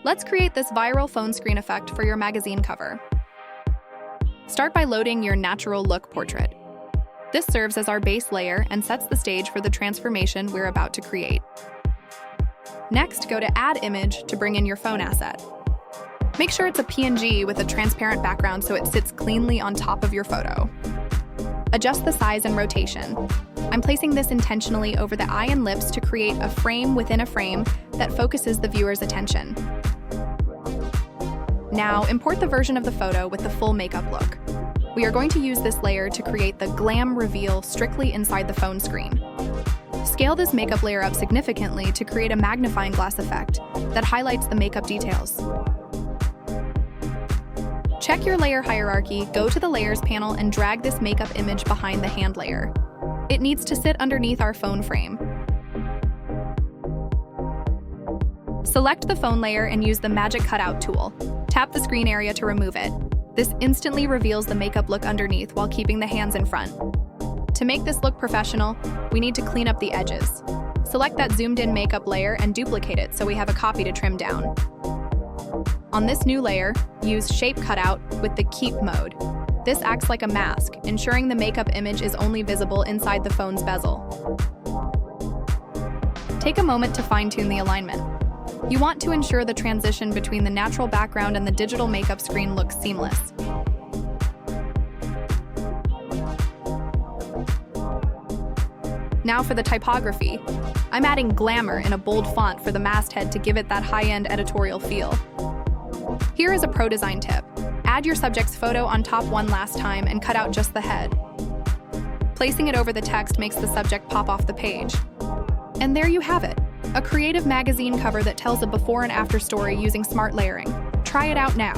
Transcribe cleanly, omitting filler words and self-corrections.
Let's create this viral phone screen effect for your magazine cover. Start by loading your natural look portrait. This serves as our base layer and sets the stage for the transformation we're about to create. Next, go to Add Image to bring in your phone asset. Make sure it's a PNG with a transparent background so it sits cleanly on top of your photo. Adjust the size and rotation. I'm placing this intentionally over the eye and lips to create a frame within a frame that focuses the viewer's attention. Now, import the version of the photo with the full makeup look. We are going to use this layer to create the glam reveal strictly inside the phone screen. Scale this makeup layer up significantly to create a magnifying glass effect that highlights the makeup details. Check your layer hierarchy, go to the Layers panel and drag this makeup image behind the hand layer. It needs to sit underneath our phone frame. Select the phone layer and use the Magic Cutout tool. Tap the screen area to remove it. This instantly reveals the makeup look underneath while keeping the hands in front. To make this look professional, we need to clean up the edges. Select that zoomed-in makeup layer and duplicate it so we have a copy to trim down. On this new layer, use Shape Cutout with the Keep mode. This acts like a mask, ensuring the makeup image is only visible inside the phone's bezel. Take a moment to fine-tune the alignment. You want to ensure the transition between the natural background and the digital makeup screen looks seamless. Now for the typography. I'm adding glamour in a bold font for the masthead to give it that high-end editorial feel. Here is a pro design tip. Add your subject's photo on top one last time and cut out just the head. Placing it over the text makes the subject pop off the page. And there you have it. A creative magazine cover that tells a before and after story using smart layering. Try it out now.